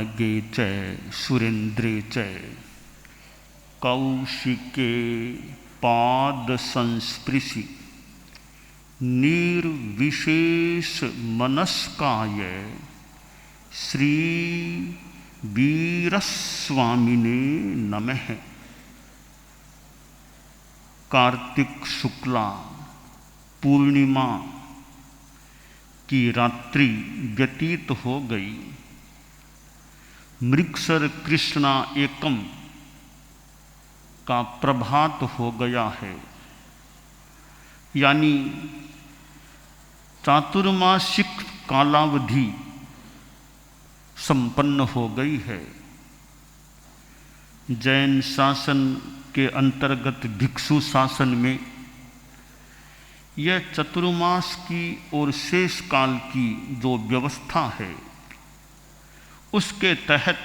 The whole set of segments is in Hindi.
नगे च सुरेंद्रे च कौशिके पाद संस्पृशि निर्विशेष मनस्काय श्री वीरस्वामिने नमः। कार्तिक शुक्ला पूर्णिमा की रात्रि व्यतीत हो गई। मृगसर कृष्णा एकम का प्रभात हो गया है, यानी चातुर्मासिक कालावधि संपन्न हो गई है। जैन शासन के अंतर्गत भिक्षु शासन में यह चतुर्मास की और शेष काल की जो व्यवस्था है, उसके तहत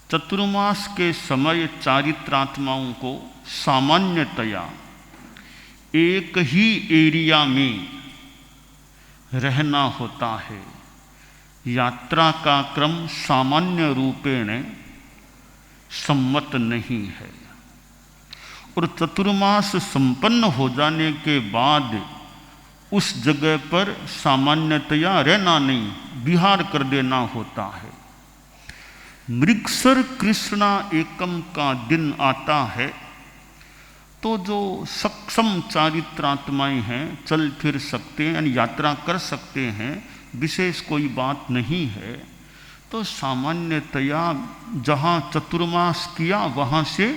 चतुर्मास के समय चारित्रात्माओं को सामान्यतया एक ही एरिया में रहना होता है। यात्रा का क्रम सामान्य रूपेण सम्मत नहीं है और चतुर्मास संपन्न हो जाने के बाद उस जगह पर सामान्यतया रहना नहीं, विहार कर देना होता है। मृगसर कृष्णा एकम का दिन आता है तो जो सक्षम चारित्रात्माएं हैं चल फिर सकते हैं, यानी यात्रा कर सकते हैं, विशेष कोई बात नहीं है। तो सामान्यतया जहाँ चतुर्मास किया वहाँ से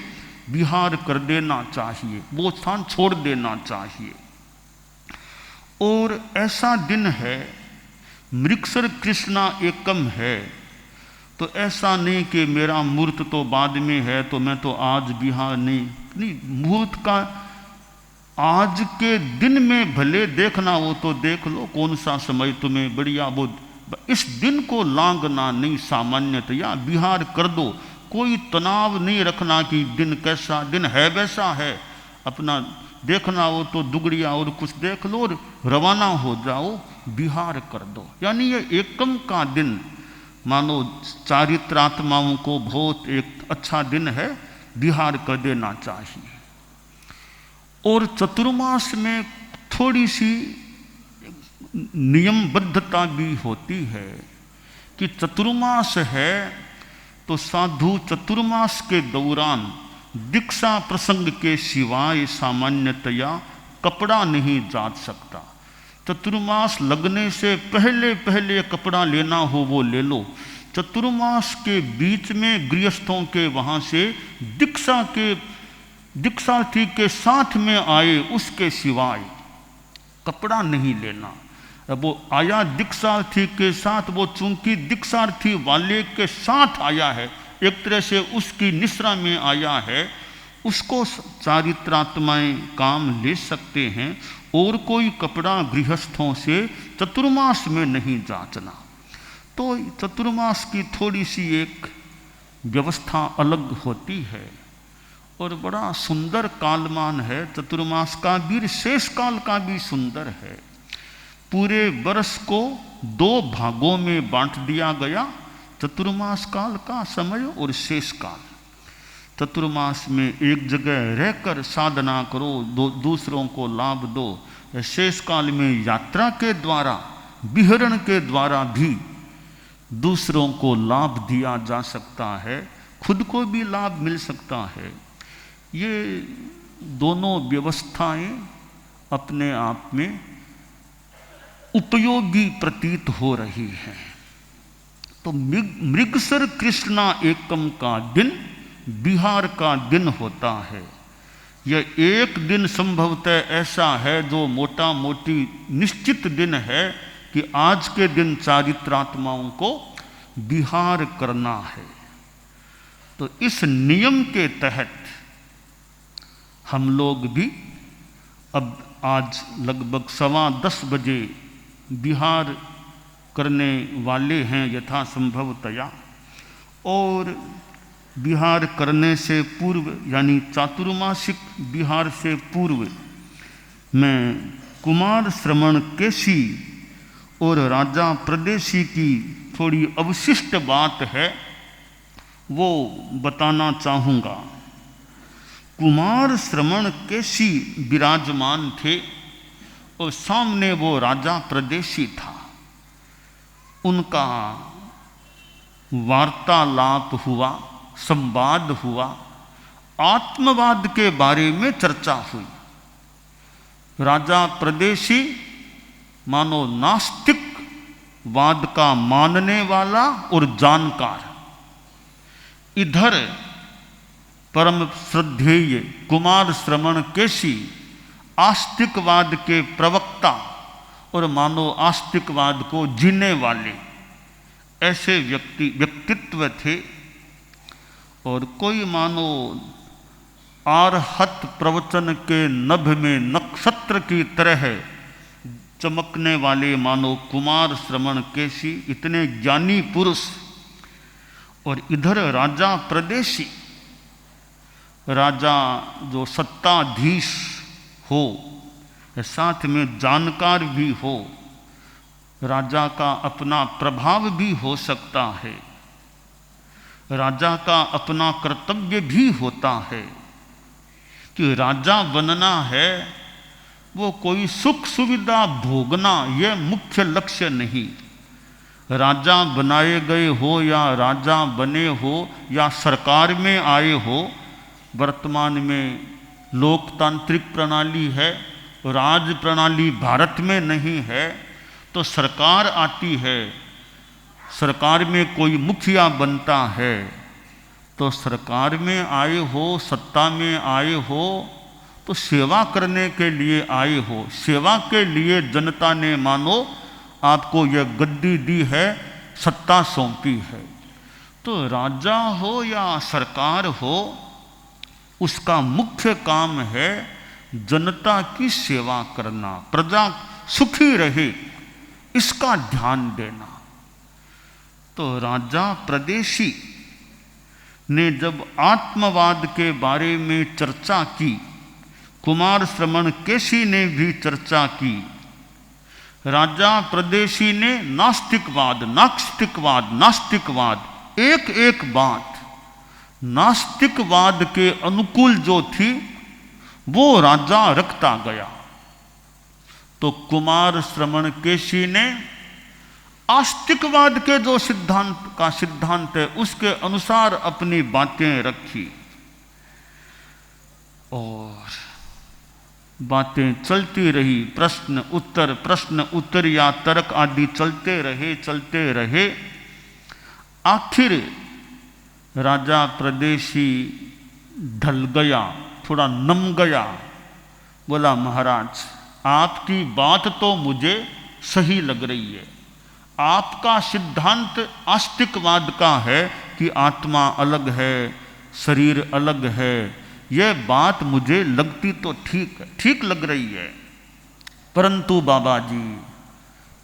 विहार कर देना चाहिए, वो स्थान छोड़ देना चाहिए। और ऐसा दिन है, मृगसर कृष्णा एकम है, तो ऐसा नहीं कि मेरा मुहूर्त तो बाद में है तो मैं तो आज विहार नहीं, मुहूर्त का आज के दिन में भले देखना हो तो देख लो, कौन सा समय तुम्हें बढ़िया, वो इस दिन को लांघना नहीं, सामान्यतया विहार कर दो। कोई तनाव नहीं रखना कि दिन कैसा दिन है वैसा है, अपना देखना हो तो दुगड़िया और कुछ देख लो और रवाना हो जाओ, विहार कर दो। यानी ये एकम का दिन मानो चारित्रात्माओं को बहुत एक अच्छा दिन है, विहार कर देना चाहिए। और चतुर्मास में थोड़ी सी नियमबद्धता भी होती है कि चतुर्मास है तो साधु चतुर्मास के दौरान दीक्षा प्रसंग के सिवाय सामान्यतया कपड़ा नहीं जांच सकता। चतुर्मास लगने से पहले पहले कपड़ा लेना हो वो ले लो। चतुर्मास के बीच में गृहस्थों के वहाँ से दीक्षार्थी के साथ में आए उसके सिवाय कपड़ा नहीं लेना। अब वो आया दीक्षार्थी के साथ, वो चूंकि दीक्षार्थी वाले के साथ आया है, एक तरह से उसकी निश्रा में आया है, उसको चारित्रात्माएं काम ले सकते हैं। और कोई कपड़ा गृहस्थों से चतुर्मास में नहीं जांचना। तो चतुर्मास की थोड़ी सी एक व्यवस्था अलग होती है और बड़ा सुंदर कालमान है। चतुर्मास का भी, शेष काल का भी सुंदर है। पूरे वर्ष को 2 भागों में बांट दिया गया, चतुर्मास काल का समय और शेष काल। चतुर्मास में एक जगह रहकर साधना करो, दूसरों को लाभ दो। शेष काल में यात्रा के द्वारा, विहरण के द्वारा भी दूसरों को लाभ दिया जा सकता है, खुद को भी लाभ मिल सकता है। ये दोनों व्यवस्थाएं अपने आप में उपयोगी प्रतीत हो रही हैं। तो मृगसर कृष्णा एकम का दिन विहार का दिन होता है। यह एक दिन संभवतः ऐसा है जो मोटा मोटी निश्चित दिन है कि आज के दिन चारित्रात्माओं को विहार करना है। तो इस नियम के तहत हम लोग भी अब आज लगभग 10:15 बजे विहार करने वाले हैं यथासंभवतया। और विहार करने से पूर्व, यानी चातुर्मासिक विहार से पूर्व, मैं कुमार श्रवण केशी और राजा प्रदेशी की थोड़ी अवशिष्ट बात है वो बताना चाहूँगा। कुमार श्रवण केशी विराजमान थे और सामने वो राजा प्रदेशी था। उनका वार्तालाप हुआ, संवाद हुआ, आत्मवाद के बारे में चर्चा हुई। राजा प्रदेशी मानो नास्तिक वाद का मानने वाला और जानकार, इधर परम श्रद्धेय कुमार श्रवण केशी आस्तिकवाद के प्रवक्ता और मानो आस्तिकवाद को जीने वाले ऐसे व्यक्तित्व थे। और कोई मानो आरहत प्रवचन के नभ में नक्षत्र की तरह चमकने वाले मानो कुमार श्रवण केशी इतने ज्ञानी पुरुष, और इधर राजा प्रदेशी, राजा जो सत्ताधीश हो, साथ में जानकार भी हो, राजा का अपना प्रभाव भी हो सकता है, राजा का अपना कर्तव्य भी होता है कि राजा बनना है वो कोई सुख सुविधा भोगना, यह मुख्य लक्ष्य नहीं। राजा बनाए गए हो या राजा बने हो या सरकार में आए हो, वर्तमान में लोकतांत्रिक प्रणाली है, राज प्रणाली भारत में नहीं है, तो सरकार आती है, सरकार में कोई मुखिया बनता है, तो सरकार में आए हो, सत्ता में आए हो तो सेवा करने के लिए आए हो। सेवा के लिए जनता ने मानो आपको यह गद्दी दी है, सत्ता सौंपी है। तो राजा हो या सरकार हो, उसका मुख्य काम है जनता की सेवा करना, प्रजा सुखी रहे इसका ध्यान देना। तो राजा प्रदेशी ने जब आत्मवाद के बारे में चर्चा की, कुमार श्रवण केशी ने भी चर्चा की। राजा प्रदेशी ने नास्तिकवाद, नास्तिकवाद एक एक बात नास्तिकवाद के अनुकूल जो थी वो राजा रखता गया। तो कुमार श्रवण केशी ने आस्तिकवाद के जो सिद्धांत है उसके अनुसार अपनी बातें रखी और बातें चलती रही। प्रश्न उत्तर या तर्क आदि चलते रहे। आखिर राजा प्रदेशी ढल गया, थोड़ा नम गया। बोला महाराज आपकी बात तो मुझे सही लग रही है, आपका सिद्धांत आस्तिकवाद का है कि आत्मा अलग है, शरीर अलग है, यह बात मुझे लगती तो ठीक लग रही है, परंतु बाबा जी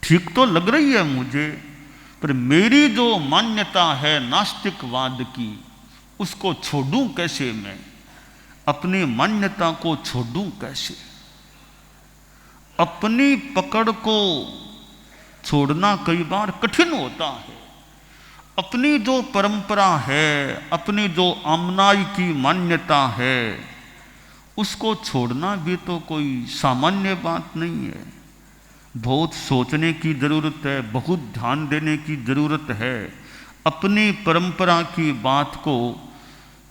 ठीक तो लग रही है मुझे, पर मेरी जो मान्यता है नास्तिकवाद की उसको छोड़ूं कैसे? मैं अपनी मान्यता को छोड़ूं कैसे? अपनी पकड़ को छोड़ना कई बार कठिन होता है। अपनी जो परंपरा है, अपनी जो आमनाई की मान्यता है, उसको छोड़ना भी तो कोई सामान्य बात नहीं है। बहुत सोचने की ज़रूरत है, बहुत ध्यान देने की ज़रूरत है। अपनी परंपरा की बात को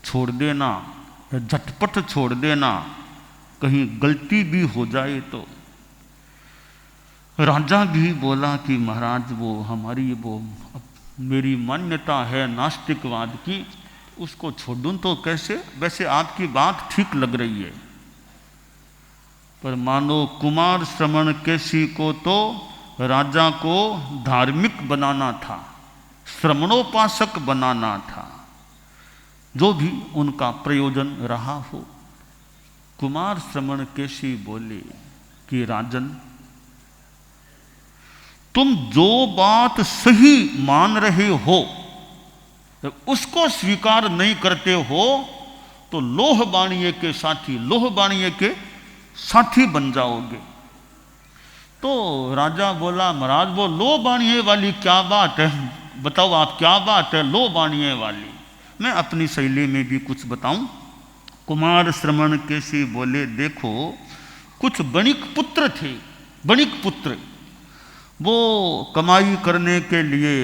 छोड़ देना, झटपट छोड़ देना, कहीं गलती भी हो जाए तो। राजा भी बोला कि महाराज वो मेरी मान्यता है नास्तिकवाद की, उसको छोड़ूं तो कैसे? वैसे आपकी बात ठीक लग रही है, पर मानो कुमार श्रवण केशी को तो राजा को धार्मिक बनाना था, श्रवणोपासक बनाना था, जो भी उनका प्रयोजन रहा हो। कुमार श्रवण केशी बोले कि राजन, तुम जो बात सही मान रहे हो उसको स्वीकार नहीं करते हो तो लोह बाणिये के साथी बन जाओगे। तो राजा बोला महाराज वो लोह बाणिये वाली क्या बात है? बताओ आप क्या बात है, लो बाणिये वाली। मैं अपनी शैली में भी कुछ बताऊं। कुमार श्रवण केसी बोले, देखो कुछ बणिक पुत्र थे, बणिक पुत्र, वो कमाई करने के लिए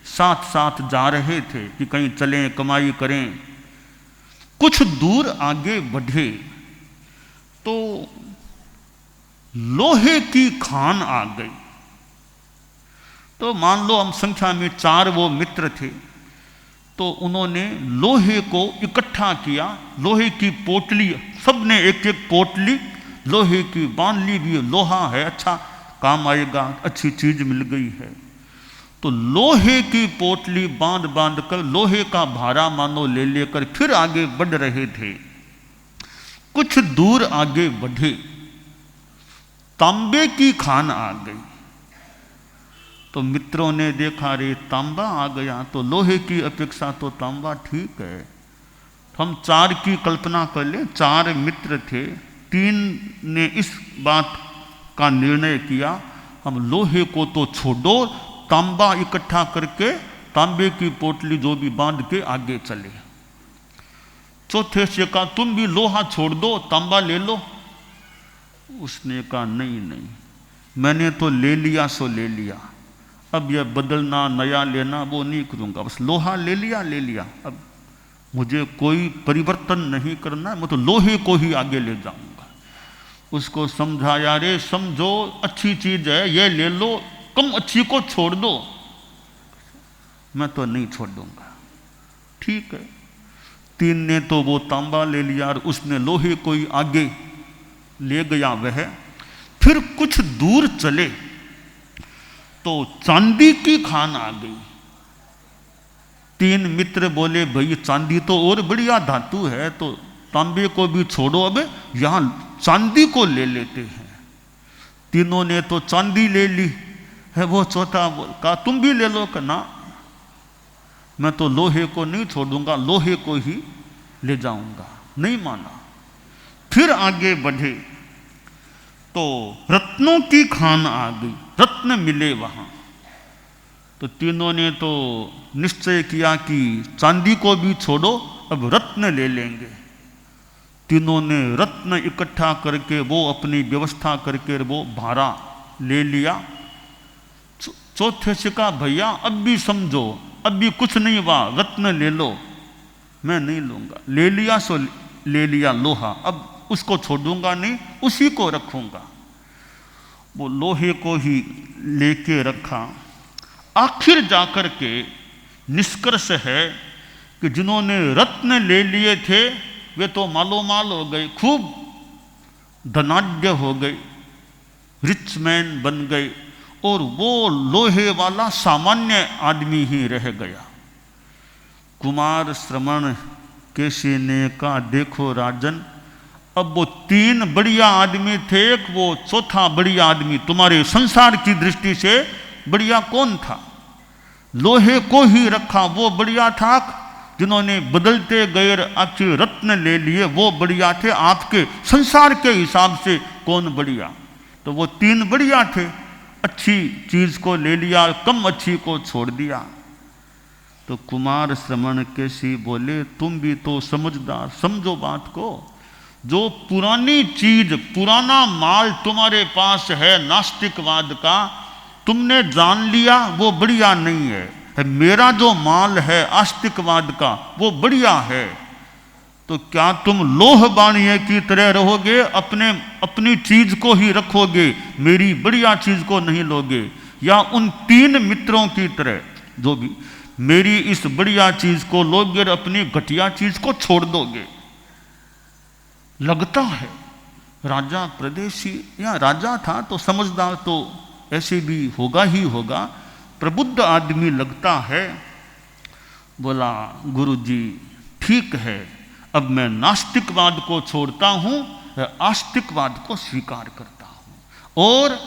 साथ साथ जा रहे थे कि कहीं चलें कमाई करें। कुछ दूर आगे बढ़े तो लोहे की खान आ गई। तो मान लो हम संख्या में 4 वो मित्र थे, तो उन्होंने लोहे को इकट्ठा किया, लोहे की पोटली, सबने एक एक पोटली लोहे की बांध ली भी, लोहा है अच्छा काम आएगा, अच्छी चीज मिल गई है। तो लोहे की पोटली बांध बांध कर लोहे का भारा मानो ले लेकर फिर आगे बढ़ रहे थे। कुछ दूर आगे बढ़े, तांबे की खान आ गई। तो मित्रों ने देखा, रे तांबा आ गया, तो लोहे की अपेक्षा तो तांबा ठीक है। तो हम 4 की कल्पना कर ले, 4 मित्र थे, 3 ने इस बात का निर्णय किया, हम लोहे को तो छोड़ो, तांबा इकट्ठा करके तांबे की पोटली जो भी बांध के आगे चले। चौथे से कहा, तुम भी लोहा छोड़ दो, तांबा ले लो। उसने कहा, नहीं नहीं, मैंने तो ले लिया सो ले लिया, अब यह बदलना नया लेना वो नहीं करूंगा, बस लोहा ले लिया, अब मुझे कोई परिवर्तन नहीं करना है, मैं तो लोहे को ही आगे ले जाऊंगा। उसको समझाया, रे समझो अच्छी चीज है, ये ले लो, कम अच्छी को छोड़ दो। मैं तो नहीं छोड़ दूंगा। ठीक है, 3 ने तो वो तांबा ले लिया और उसने लोहे को ही आगे ले गया। वह फिर कुछ दूर चले तो चांदी की खान आ गई। 3 मित्र बोले, भाई चांदी तो और बढ़िया धातु है, तो तांबे को भी छोड़ो, अब यहां चांदी को ले लेते हैं। तीनों ने तो चांदी ले ली है। वो चौथा कहा, तुम भी ले लो। ना, मैं तो लोहे को नहीं छोड़ूंगा, लोहे को ही ले जाऊंगा। नहीं माना। फिर आगे बढ़े तो रत्नों की खान आ गई, रत्न मिले वहां। तो तीनों ने तो निश्चय किया कि चांदी को भी छोड़ो, अब रत्न ले लेंगे। तीनों ने रत्न इकट्ठा करके वो अपनी व्यवस्था करके वो भारा ले लिया। चौथे से कहा, भैया अब भी समझो, अब भी कुछ नहीं हुआ, रत्न ले लो। मैं नहीं लूंगा। ले लिया सो ले लिया लोहा, अब उसको छोड़ूंगा नहीं, उसी को रखूंगा। वो लोहे को ही लेके रखा। आखिर जाकर के निष्कर्ष है कि जिन्होंने रत्न ले लिए थे वे तो मालो माल हो गए, खूब धनाढ्य हो गए, रिच मैन बन गए, और वो लोहे वाला सामान्य आदमी ही रह गया। कुमार श्रवण केसी ने कहा, देखो राजन, अब वो 3 बढ़िया आदमी थे, एक वो चौथा बढ़िया आदमी तुम्हारे संसार की दृष्टि से बढ़िया कौन था? लोहे को ही रखा वो बढ़िया था, जिन्होंने बदलते गैर आखिर रत्न ले लिए वो बढ़िया थे। आपके संसार के हिसाब से कौन बढ़िया? तो वो 3 बढ़िया थे, अच्छी चीज को ले लिया, कम अच्छी को छोड़ दिया। तो कुमार श्रवण केसी बोले, तुम भी तो समझदार, समझो बात को। जो पुरानी चीज, पुराना माल तुम्हारे पास है नास्तिकवाद का, तुमने जान लिया वो बढ़िया नहीं है। मेरा जो माल है आस्तिकवाद का वो बढ़िया है। तो क्या तुम लोह बाणिये की तरह रहोगे, अपनी चीज को ही रखोगे, मेरी बढ़िया चीज को नहीं लोगे? या उन 3 मित्रों की तरह जो भी मेरी इस बढ़िया चीज को लोगे और अपनी घटिया चीज को छोड़ दोगे? लगता है राजा प्रदेशी, या राजा था तो समझदार तो ऐसे भी होगा ही होगा, प्रबुद्ध आदमी लगता है। बोला, गुरुजी ठीक है, अब मैं नास्तिकवाद को छोड़ता हूं, आस्तिकवाद को स्वीकार करता हूं। और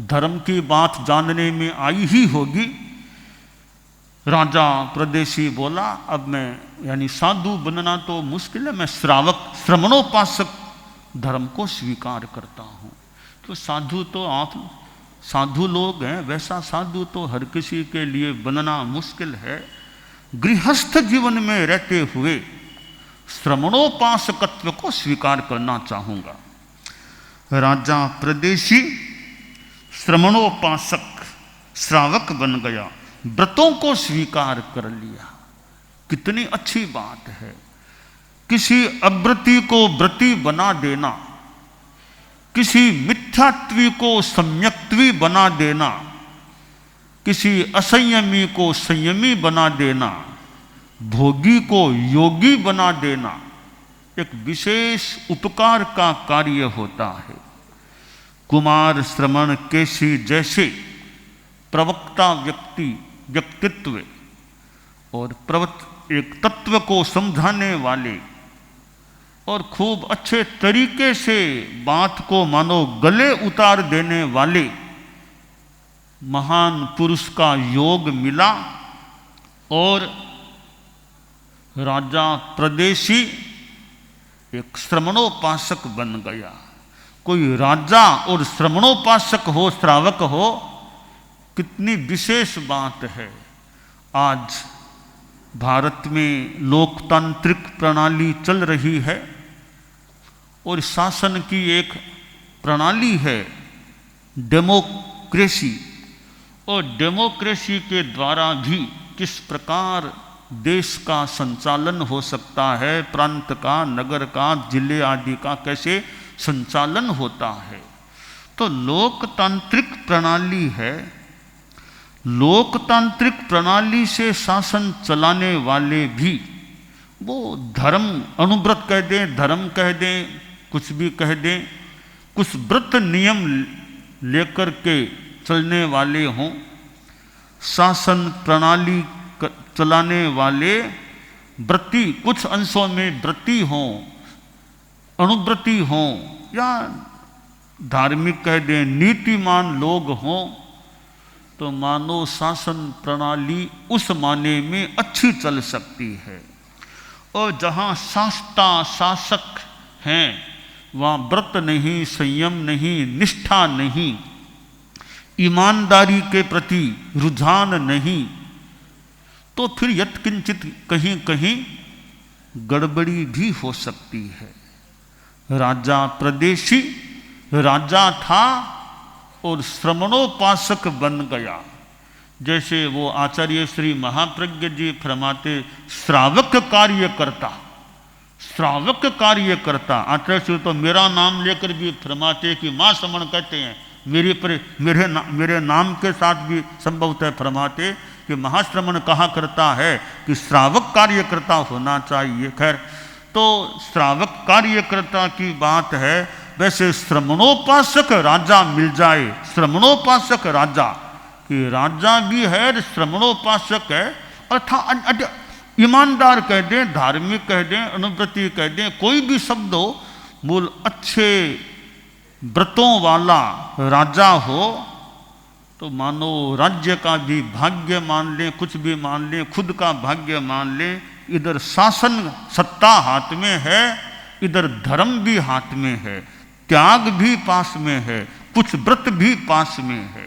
धर्म की बात जानने में आई ही होगी। राजा प्रदेशी बोला, अब मैं यानी साधु बनना तो मुश्किल है, मैं श्रमणोपासक धर्म को स्वीकार करता हूं। तो साधु तो आप साधु लोग हैं, वैसा साधु तो हर किसी के लिए बनना मुश्किल है। गृहस्थ जीवन में रहते हुए श्रमणोपासकत्व को स्वीकार करना चाहूंगा। राजा प्रदेशी श्रमणोपासक श्रावक बन गया, व्रतों को स्वीकार कर लिया। कितनी अच्छी बात है। किसी अव्रती को व्रती बना देना, किसी मिथ्यात्वी को सम्यक्त्वी बना देना, किसी असंयमी को संयमी बना देना, भोगी को योगी बना देना एक विशेष उपकार का कार्य होता है। कुमार श्रवण केसी जैसे प्रवक्ता व्यक्तित्व और एक तत्व को समझाने वाले और खूब अच्छे तरीके से बात को मानो गले उतार देने वाले महान पुरुष का योग मिला और राजा प्रदेशी एक श्रमणोपासक बन गया। कोई राजा और श्रमणोपासक हो, श्रावक हो, कितनी विशेष बात है। आज भारत में लोकतांत्रिक प्रणाली चल रही है और शासन की एक प्रणाली है डेमोक्रेसी, और डेमोक्रेसी के द्वारा भी किस प्रकार देश का संचालन हो सकता है, प्रांत का, नगर का, जिले आदि का कैसे संचालन होता है। तो लोकतांत्रिक प्रणाली है। लोकतांत्रिक प्रणाली से शासन चलाने वाले भी वो धर्म अनुव्रत कह दें, धर्म कह दें, कुछ भी कह दें, कुछ व्रत नियम लेकर के चलने वाले हों, शासन प्रणाली चलाने वाले व्रती, कुछ अंशों में व्रती हों, अनुव्रती हों, या धार्मिक कह दें, नीतिमान लोग हों, तो मानव शासन प्रणाली उस माने में अच्छी चल सकती है। और जहाँ शास्ता शासक हैं वहाँ व्रत नहीं, संयम नहीं, निष्ठा नहीं, ईमानदारी के प्रति रुझान नहीं, तो फिर यत्किंचित कहीं कहीं गड़बड़ी भी हो सकती है। राजा प्रदेशी राजा था और श्रमणोपासक बन गया। जैसे वो आचार्य श्री महाप्रज्ञ जी फरमाते, श्रावक कार्यकर्ता, श्रावक कार्यकर्ता। आचार्य श्री तो मेरा नाम लेकर भी फरमाते कि माँ श्रमण कहते हैं, मेरे नाम के साथ भी संभवतः फरमाते कि महाश्रमण कहा करता है कि श्रावक कार्यकर्ता होना चाहिए। खैर, तो श्रावक कार्यकर्ता की बात है। वैसे श्रमणोपासक राजा मिल जाए, श्रमणोपासक राजा, कि राजा भी है, श्रमणोपासक है, अर्थात ईमानदार कह दें, धार्मिक कह दें, अनुव्रती कह दें, कोई भी शब्द हो, मूल अच्छे व्रतों वाला राजा हो, तो मानो राज्य का भी भाग्य मान लें, कुछ भी मान लें, खुद का भाग्य मान लें। इधर शासन सत्ता हाथ में है, इधर धर्म भी हाथ में है, त्याग भी पास में है, कुछ व्रत भी पास में है।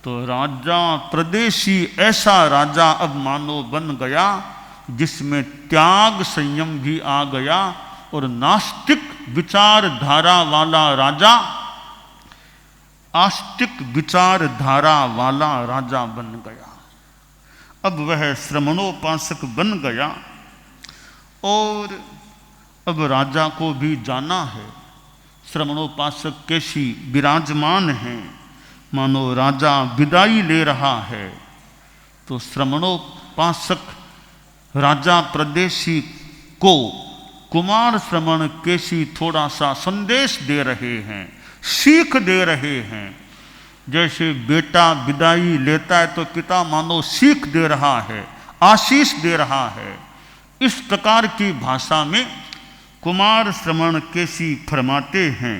तो राजा प्रदेशी ऐसा राजा अब मानो बन गया जिसमें त्याग संयम भी आ गया, और नास्तिक विचारधारा वाला राजा, आस्तिक विचारधारा वाला राजा बन गया। अब वह श्रमणोपासक बन गया और अब राजा को भी जाना है। श्रमणोपासक कैसी विराजमान हैं, मानो राजा विदाई ले रहा है, तो श्रमणोपासक राजा प्रदेशी को कुमार श्रवण केसी थोड़ा सा संदेश दे रहे हैं, सीख दे रहे हैं। जैसे बेटा विदाई लेता है तो पिता मानो सीख दे रहा है, आशीष दे रहा है। इस प्रकार की भाषा में कुमार श्रवण केसी फरमाते हैं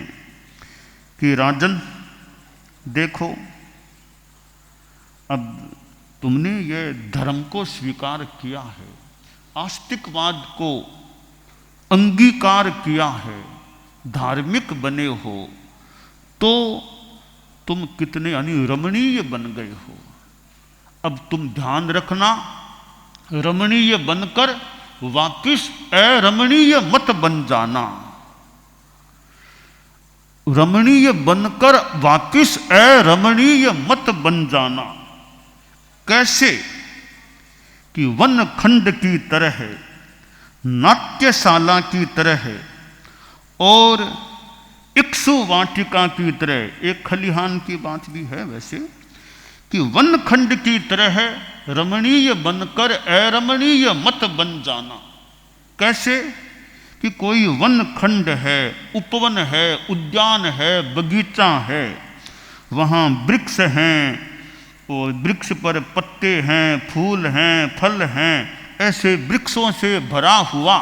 कि राजन देखो, अब तुमने ये धर्म को स्वीकार किया है, आस्तिकवाद को अंगीकार किया है, धार्मिक बने हो, तो तुम कितने यानी रमणीय बन गए हो। अब तुम ध्यान रखना, रमणीय बनकर वापिस अरमणीय मत बन जाना। रमणीय बनकर वापिस अरमणीय मत बन जाना। कैसे? कि वन खंड की तरह, नाट्यशाला की तरह और इक्ष्ु वाटिका की तरह। एक खलिहान की बात भी है वैसे, कि वन खंड की तरह रमणीय बनकर अरमणीय मत बन जाना। कैसे? कि कोई वन खंड है, उपवन है, उद्यान है, बगीचा है, वहाँ वृक्ष हैं और वृक्ष पर पत्ते हैं, फूल हैं, फल हैं, ऐसे वृक्षों से भरा हुआ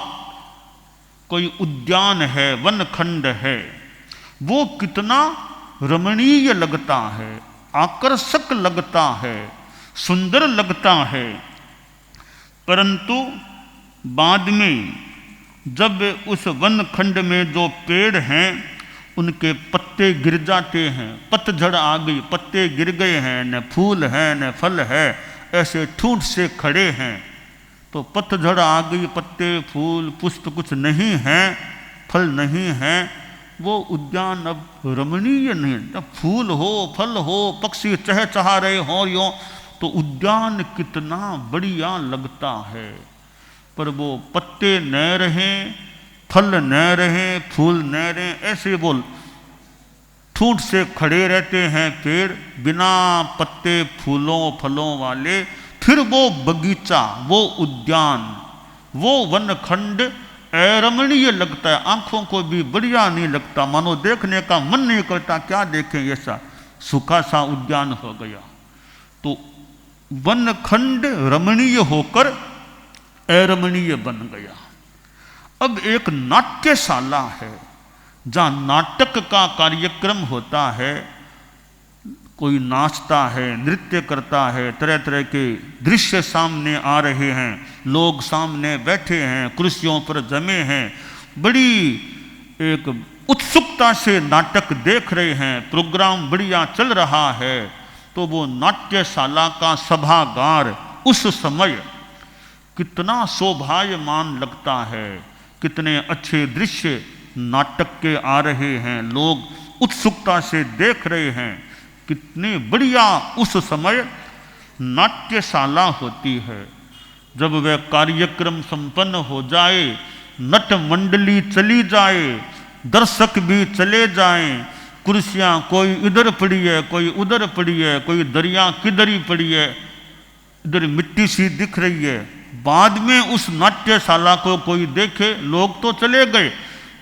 कोई उद्यान है, वन खंड है, वो कितना रमणीय लगता है, आकर्षक लगता है, सुंदर लगता है। परंतु बाद में जब उस वन खंड में जो पेड़ हैं उनके पत्ते गिर जाते हैं, पतझड़ आ गई, पत्ते गिर गए हैं, न फूल है न फल है, ऐसे ठूंठ से खड़े हैं, तो पतझड़ आ गई, पत्ते फूल पुष्प कुछ नहीं है, फल नहीं है, वो उद्यान अब रमणीय नहीं। जब फूल हो, फल हो, पक्षी चहचहा रहे हो यो, तो उद्यान कितना बढ़िया लगता है। पर वो पत्ते न रहें, फल न रहें, फूल न रहें, ऐसे वो ठूंठ से खड़े रहते हैं पेड़, बिना पत्ते फूलों फलों वाले। फिर वो बगीचा, वो उद्यान, वो वन खंड अरमणीय लगता है, आंखों को भी बढ़िया नहीं लगता, मानो देखने का मन नहीं करता, क्या देखें, ऐसा सूखा सा उद्यान हो गया। तो वन खंड रमणीय होकर अरमणीय बन गया। अब एक नाट्यशाला है जहाँ नाटक का कार्यक्रम होता है, कोई नाचता है, नृत्य करता है, तरह तरह के दृश्य सामने आ रहे हैं, लोग सामने बैठे हैं, कुर्सियों पर जमे हैं, बड़ी एक उत्सुकता से नाटक देख रहे हैं, प्रोग्राम बढ़िया चल रहा है। तो वो नाट्यशाला का सभागार उस समय कितना शोभायमान लगता है, कितने अच्छे दृश्य नाटक के आ रहे हैं, लोग उत्सुकता से देख रहे हैं, कितनी बढ़िया उस समय नाट्यशाला होती है। जब वह कार्यक्रम संपन्न हो जाए, नट मंडली चली जाए, दर्शक भी चले जाएं, कुर्सियां कोई इधर पड़ी है, कोई उधर पड़ी है, कोई दरिया किधर ही पड़ी है, इधर मिट्टी सी दिख रही है, बाद में उस नाट्यशाला को कोई देखे, लोग तो चले गए,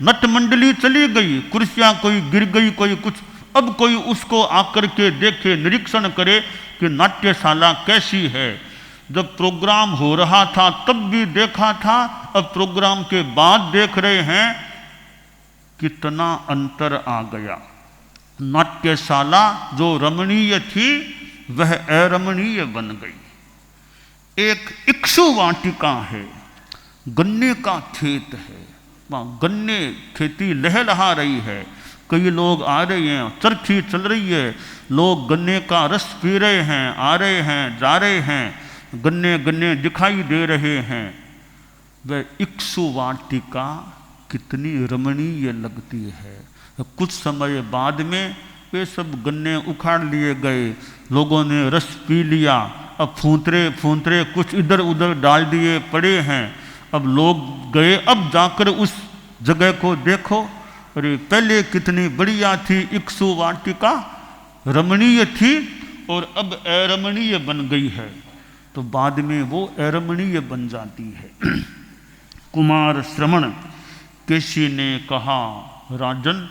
नट मंडली चली गई, कुर्सियां कोई गिर गई, कोई कुछ, अब कोई उसको आकर के देखे, निरीक्षण करे कि नाट्यशाला कैसी है। जब प्रोग्राम हो रहा था तब भी देखा था, अब प्रोग्राम के बाद देख रहे हैं, कितना अंतर आ गया। नाट्यशाला जो रमणीय थी वह अरमणीय बन गई। एक इक्ष्ु वाटिका है, गन्ने का खेत है, वहाँ गन्ने खेती लहलहा रही है, कई लोग आ रहे हैं, चरखी चल रही है, लोग गन्ने का रस पी रहे हैं, आ रहे हैं, जा रहे हैं, गन्ने गन्ने दिखाई दे रहे हैं। वह इक्ष्ु वाटिका कितनी रमणीय लगती है। कुछ समय बाद में वे सब गन्ने उखाड़ लिए गए, लोगों ने रस पी लिया, अब फूंतरे फूंतरे कुछ इधर उधर डाल दिए पड़े हैं। अब लोग गए, अब जाकर उस जगह को देखो, अरे पहले कितनी बढ़िया थी इक्ष्ु वाटिका, रमणीय थी और अब अरमणीय बन गई है। तो बाद में वो अरमणीय बन जाती है। कुमार श्रवण केशी ने कहा, राजन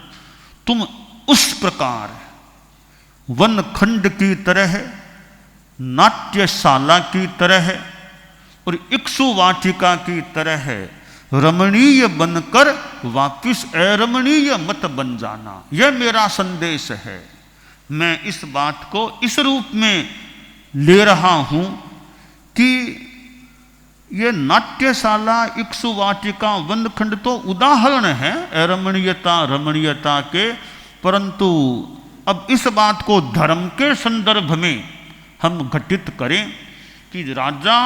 तुम उस प्रकार वन खंड की तरह, नाट्यशाला की तरह और इक्ष्ु वाटिका की तरह रमणीय बनकर वापिस अरमणीय मत बन जाना, यह मेरा संदेश है। मैं इस बात को इस रूप में ले रहा हूं कि ये नाट्यशाला इक्ष्ु वाटिका वनखंड तो उदाहरण है अरमणीयता रमणीयता के, परंतु अब इस बात को धर्म के संदर्भ में हम घटित करें कि राजा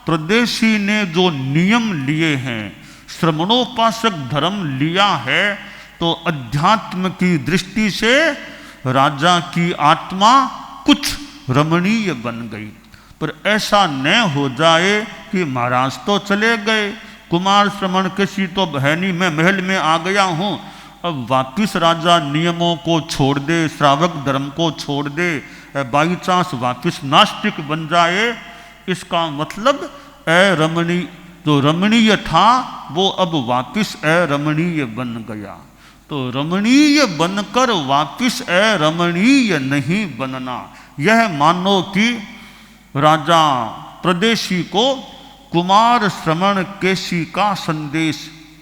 प्रदेशी ने जो नियम लिए हैं, श्रमणोपासक धर्म लिया है, तो अध्यात्म की दृष्टि से राजा की आत्मा कुछ रमणीय बन गई। पर ऐसा न हो जाए कि महाराज तो चले गए, कुमार श्रवण केशी तो है नहीं, मैं महल में आ गया हूँ, अब वापिस राजा नियमों को छोड़ दे, श्रावक धर्म को छोड़ दे, बाई चांस वापिस नास्तिक बन जाए। इसका मतलब अरमणीय, जो रमणीय था वो अब वापिस अरमणीय बन गया। तो रमणीय बनकर वापिस अरमणीय नहीं बनना, यह मानो कि राजा प्रदेशी को कुमार श्रवण केशी का संदेश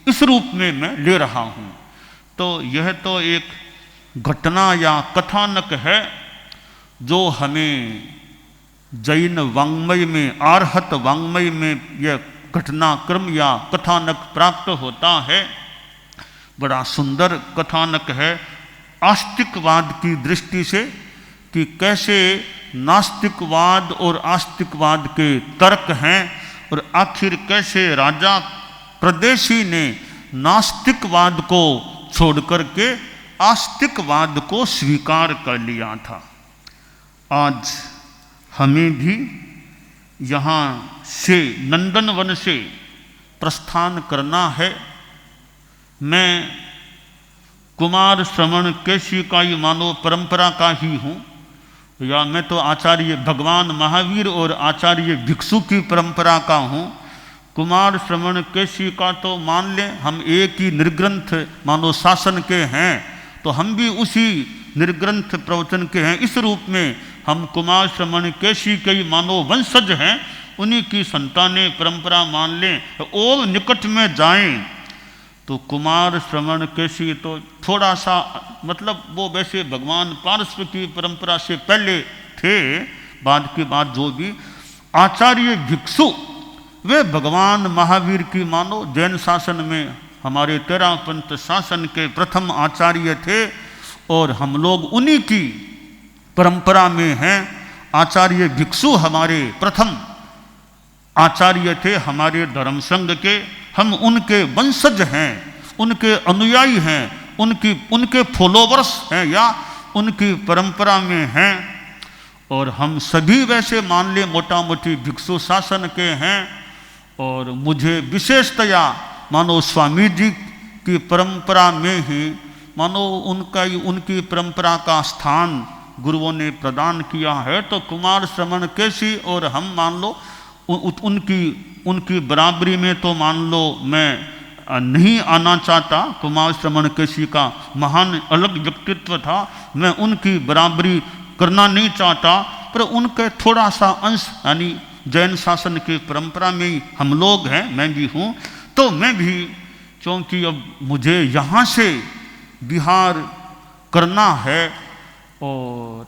इस रूप में मैं ले रहा हूँ। तो यह तो एक घटना या कथानक है जो हमें जैन वाङ्मय में, आर्हत वाङ्मय में यह घटनाक्रम या कथानक प्राप्त होता है। बड़ा सुंदर कथानक है आस्तिकवाद की दृष्टि से कि कैसे नास्तिकवाद और आस्तिकवाद के तर्क हैं और आखिर कैसे राजा प्रदेशी ने नास्तिकवाद को छोड़कर के आस्तिकवाद को स्वीकार कर लिया था। आज हमें भी यहाँ से नंदनवन से प्रस्थान करना है। मैं कुमार श्रवण केशी का ही मानो परंपरा का ही हूँ, या मैं तो आचार्य भगवान महावीर और आचार्य भिक्षु की परंपरा का हूँ। कुमार श्रवण केशी का तो मान लें हम एक ही निर्ग्रंथ मानो शासन के हैं, तो हम भी उसी निर्ग्रंथ प्रवचन के हैं। इस रूप में हम कुमार श्रवण केशी के ही मानो वंशज हैं, उन्हीं की संतानें परंपरा मान लें। और निकट में जाएं तो कुमार श्रवण केशी तो थोड़ा सा मतलब वो वैसे भगवान पार्श्व की परंपरा से पहले थे, बाद की बात जो भी। आचार्य भिक्षु वे भगवान महावीर की मानो जैन शासन में हमारे 13 पंथ शासन के प्रथम आचार्य थे और हम लोग उन्हीं की परंपरा में हैं। आचार्य भिक्षु हमारे प्रथम आचार्य थे हमारे धर्म संघ के, हम उनके वंशज हैं, उनके अनुयायी हैं, उनके फॉलोवर्स हैं या उनकी परंपरा में हैं। और हम सभी वैसे मान ले मोटा मोटी भिक्षु शासन के हैं। और मुझे विशेषतया मानो स्वामी जी की परंपरा में ही मानो उनकी परंपरा का स्थान गुरुओं ने प्रदान किया है। तो कुमार श्रवण केशी और हम मान लो उनकी बराबरी में तो मान लो मैं नहीं आना चाहता। कुमार श्रवण केशी का महान अलग व्यक्तित्व था, मैं उनकी बराबरी करना नहीं चाहता, पर उनके थोड़ा सा अंश यानी जैन शासन की परंपरा में ही हम लोग हैं, मैं भी हूँ। तो मैं भी क्योंकि अब मुझे यहाँ से बिहार करना है और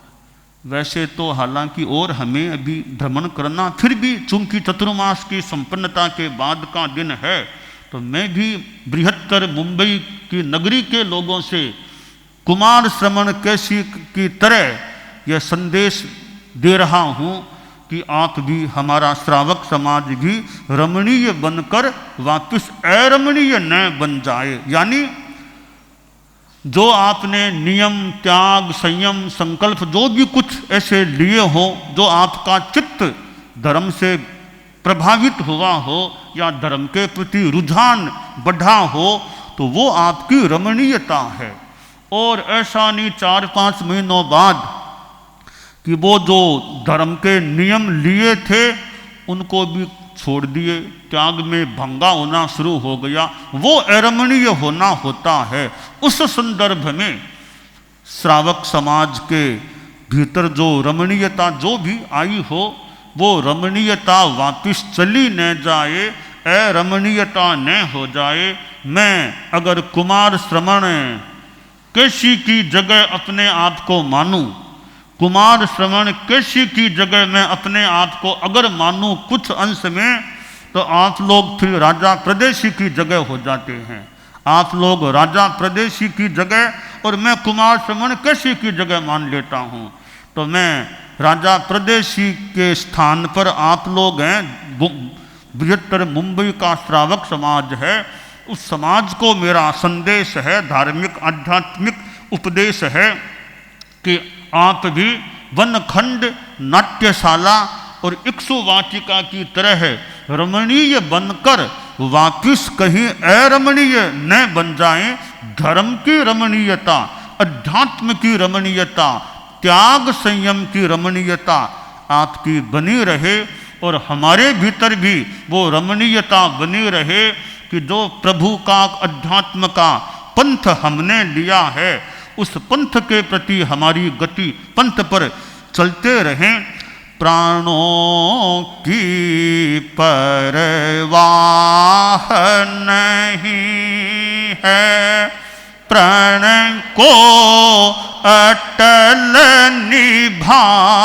वैसे तो हालांकि और हमें अभी भ्रमण करना, फिर भी चूंकि चतुर्मास की संपन्नता के बाद का दिन है, तो मैं भी बृहत्तर मुंबई की नगरी के लोगों से कुमार श्रवण केशी की तरह यह संदेश दे रहा हूँ कि आप भी, हमारा श्रावक समाज भी रमणीय बनकर वापस अरमणीय न बन जाए। यानी जो आपने नियम, त्याग, संयम, संकल्प जो भी कुछ ऐसे लिए हो, जो आपका चित्त धर्म से प्रभावित हुआ हो या धर्म के प्रति रुझान बढ़ा हो, तो वो आपकी रमणीयता है। और ऐसा नहीं 4-5 महीनों बाद कि वो जो धर्म के नियम लिए थे उनको भी छोड़ दिए, त्याग में भंगा होना शुरू हो गया, वो अरमणीय होना होता है। उस संदर्भ में श्रावक समाज के भीतर जो रमणीयता जो भी आई हो, वो रमणीयता वापिस चली न जाए, अरमणीयता न हो जाए। मैं अगर कुमार श्रवण केशी की जगह अपने आप को मानूं, कुमार श्रवण केशी की जगह मैं अपने आप को अगर मानूं कुछ अंश में, तो आप लोग फिर राजा प्रदेशी की जगह हो जाते हैं। आप लोग राजा प्रदेशी की जगह और मैं कुमार श्रवण कैसी की जगह मान लेता हूँ। तो मैं राजा प्रदेशी के स्थान पर आप लोग हैं, बृहत्तर मुंबई का श्रावक समाज है, उस समाज को मेरा संदेश है, धार्मिक आध्यात्मिक उपदेश है कि आप भी वनखंड, नाट्यशाला और इक्ष्ु वाटिका की तरह रमणीय बनकर वापिस कहीं अरमणीय न बन जाएं। धर्म की रमणीयता, अध्यात्म की रमणीयता, त्याग संयम की रमणीयता आपकी बनी रहे और हमारे भीतर भी वो रमणीयता बनी रहे कि जो प्रभु का, अध्यात्म का पंथ हमने लिया है, उस पंथ के प्रति हमारी गति पंथ पर चलते रहें। प्राणों की परवाह नहीं है, प्राण को अटल निभाएंगे,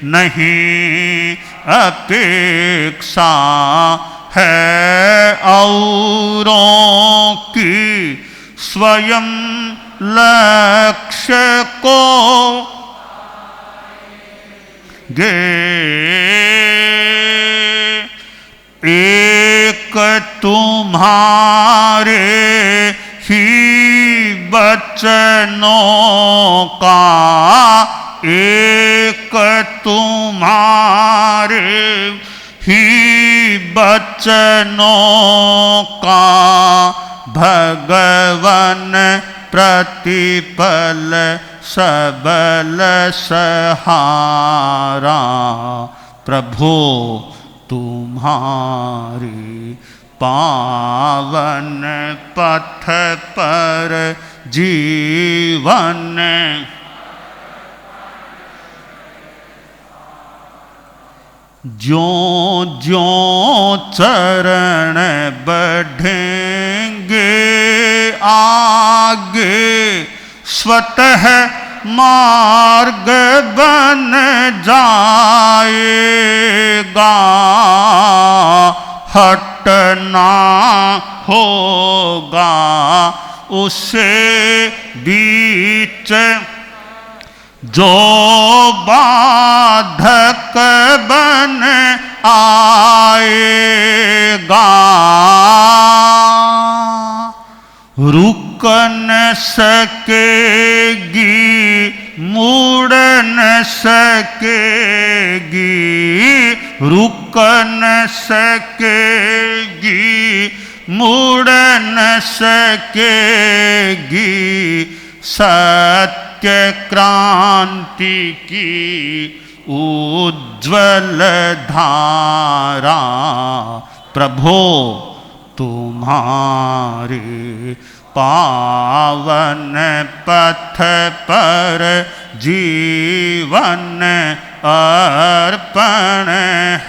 नहीं अपेक्षा है औरों की, स्वयं लक्ष्य को गे। एक तुम्हारे ही बचनों का, एक तुम्हारे ही बचनों का भगवन प्रतिपल सबल सहारा। प्रभु तुम्हारी पावन पथ पर जीवन, ज्यों ज्यों चरण बढ़ेंगे आगे, स्वतः मार्ग बन जाएगा, हटना होगा उसे बीच जो बाधक बन आएगा। रुक न सकेगी, मुड़ न सकेगी, रुक न सकेगी, मुड़ न सकेगी, सत्य क्रांति की उज्ज्वल धारा। प्रभो तुम्हारे पावन पथ पर जीवन अर्पण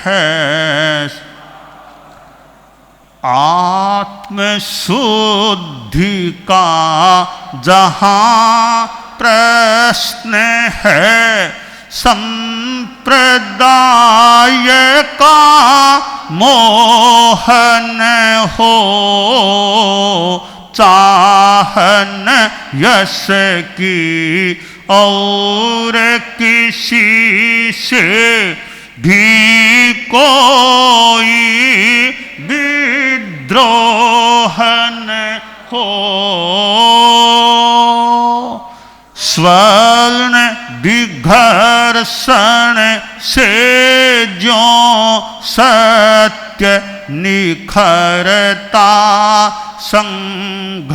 है। आत्मशुद्धि का जहाँ प्रश्न है, संप्रदाय का मोहन हो, चाहन यश की और किसी से भी कोई विद्रोहन हो। स्वर्ण विघर्षण से ज्यों सत्य निखरता, संघर्षों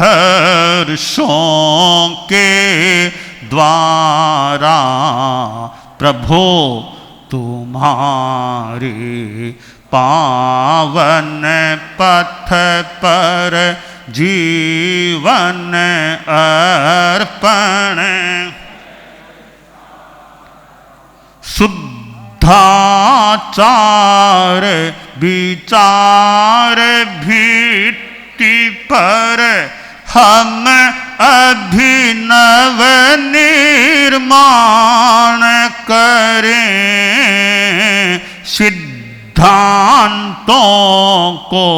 के द्वारा। प्रभो तुम्हारे पावन पथ पर जीवन अर्पण। शुद्धाचार विचार भित्ति पर हम अभिनव निर्माण करें, सिद्धांतों को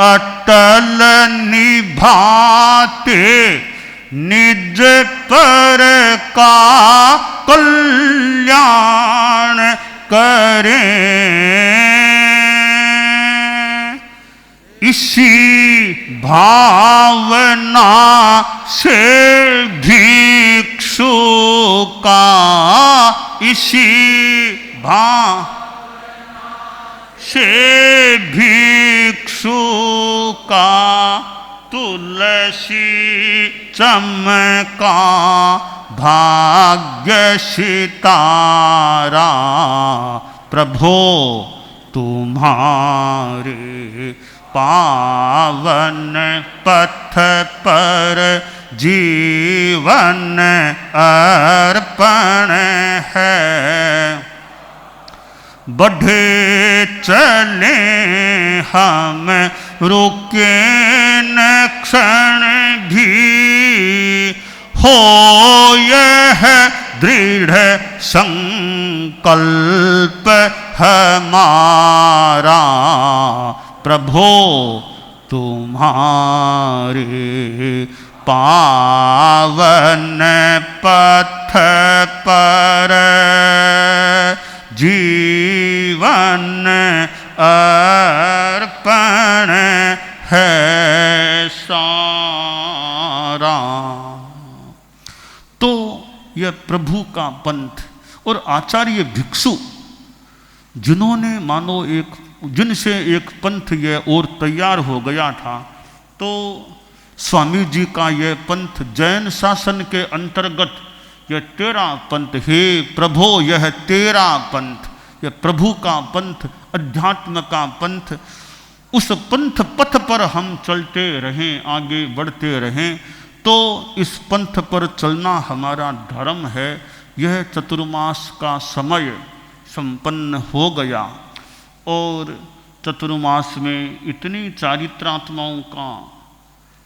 अटल निभाते निज पर का कल्याण करें। इसी भावना से भिक्षु का, इसी भावना से भिक्षु का तुलसी चमका भाग्य सितारा। प्रभो तुम्हारे पावन पथ पर जीवन अर्पण है। बढ़े चले हम रुके न क्षण भी, हो यह दृढ़ संकल्प हमारा। प्रभो तुम्हारे पावन पथ पर जीवन अर्पण है सारा। तो यह प्रभु का पंथ और आचार्य भिक्षु जिन्होंने मानो जिनसे एक पंथ यह और तैयार हो गया था, तो स्वामी जी का यह पंथ जैन शासन के अंतर्गत यह तेरा पंथ, हे प्रभो यह तेरा पंथ, यह प्रभु का पंथ, अध्यात्म का पंथ, उस पंथ पथ पर हम चलते रहें, आगे बढ़ते रहें। तो इस पंथ पर चलना हमारा धर्म है। यह चतुर्मास का समय संपन्न हो गया और चतुर्मास में इतनी चारित्रात्माओं का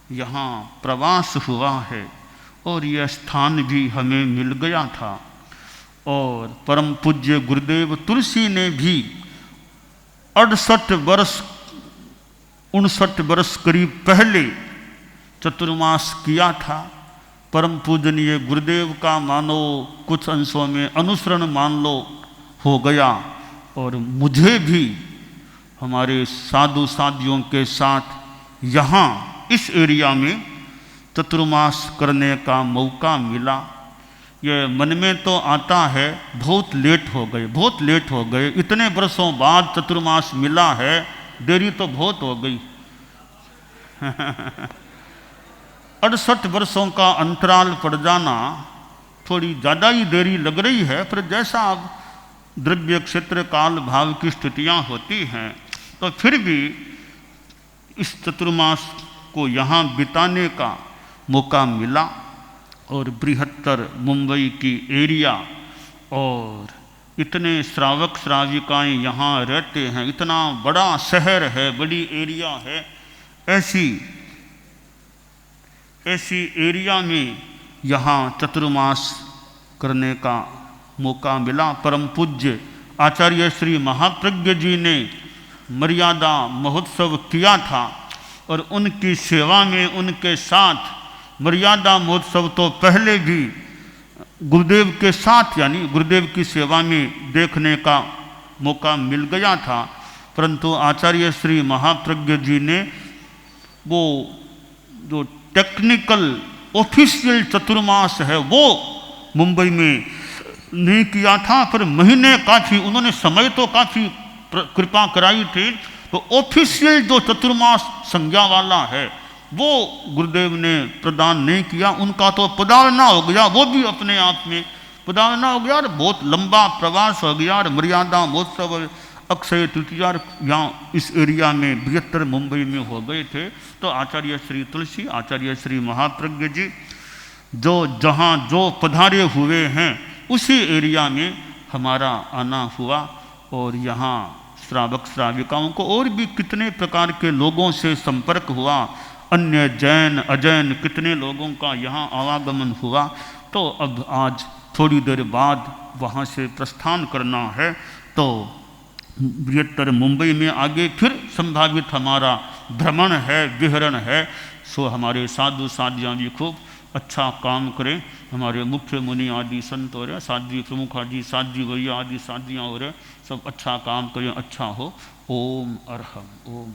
यहाँ प्रवास हुआ है और यह स्थान भी हमें मिल गया था। और परम पूज्य गुरुदेव तुलसी ने भी 59 वर्ष करीब पहले चतुर्मास किया था। परम पूजनीय गुरुदेव का मानो कुछ अंशों में अनुसरण मान लो हो गया और मुझे भी हमारे साधु साधियों के साथ यहाँ इस एरिया में चतुर्मास करने का मौका मिला। यह मन में तो आता है बहुत लेट हो गए, इतने वर्षों बाद चतुर्मास मिला है, देरी तो बहुत हो गई। 68 वर्षों का अंतराल पड़ जाना थोड़ी ज़्यादा ही देरी लग रही है, पर जैसा अब द्रव्य क्षेत्र काल भाव की स्थितियाँ होती हैं, तो फिर भी इस चतुर्मास को यहाँ बिताने का मौका मिला। और बृहत्तर मुंबई की एरिया और इतने श्रावक श्राविकाएँ यहाँ रहते हैं, इतना बड़ा शहर है, बड़ी एरिया है, ऐसी एरिया में यहाँ चतुर्मास करने का मौका मिला। परम पूज्य आचार्य श्री महाप्रज्ञ जी ने मर्यादा महोत्सव किया था और उनकी सेवा में उनके साथ मर्यादा महोत्सव तो पहले भी गुरुदेव के साथ यानी गुरुदेव की सेवा में देखने का मौका मिल गया था, परंतु आचार्य श्री महाप्रज्ञ जी ने वो जो टेक्निकल ऑफिशियल चतुर्मास है वो मुंबई में नहीं किया था, पर महीने काफ़ी उन्होंने समय तो काफ़ी कृपा कराई थी। तो ऑफिशियल जो चतुर्मास संज्ञा वाला है वो गुरुदेव ने प्रदान नहीं किया, उनका तो पदावना हो गया, वो भी अपने आप में पदावना हो गया और बहुत लंबा प्रवास हो गया। और मर्यादा महोत्सव अक्षय तृतीया यहाँ इस एरिया में बृहत्तर मुंबई में हो गए थे। तो आचार्य श्री तुलसी, आचार्य श्री महाप्रज्ञ जी जो जहाँ जो पधारे हुए हैं उसी एरिया में हमारा आना हुआ और यहाँ श्रावक श्राविकाओं को और भी कितने प्रकार के लोगों से संपर्क हुआ, अन्य जैन अजैन कितने लोगों का यहाँ आवागमन हुआ। तो अब आज थोड़ी देर बाद वहाँ से प्रस्थान करना है, तो बृहत्तर मुंबई में आगे फिर संभावित हमारा भ्रमण है, विहरण है। सो हमारे साधु साधियाँ भी खूब अच्छा काम करें। हमारे मुख्य मुनि आदि संत हो रहे, साध्वी प्रमुख आदि साध्वी भैया आदि साधियाँ हो रहे, सब अच्छा काम करें, अच्छा हो। ओम अरहम ओम।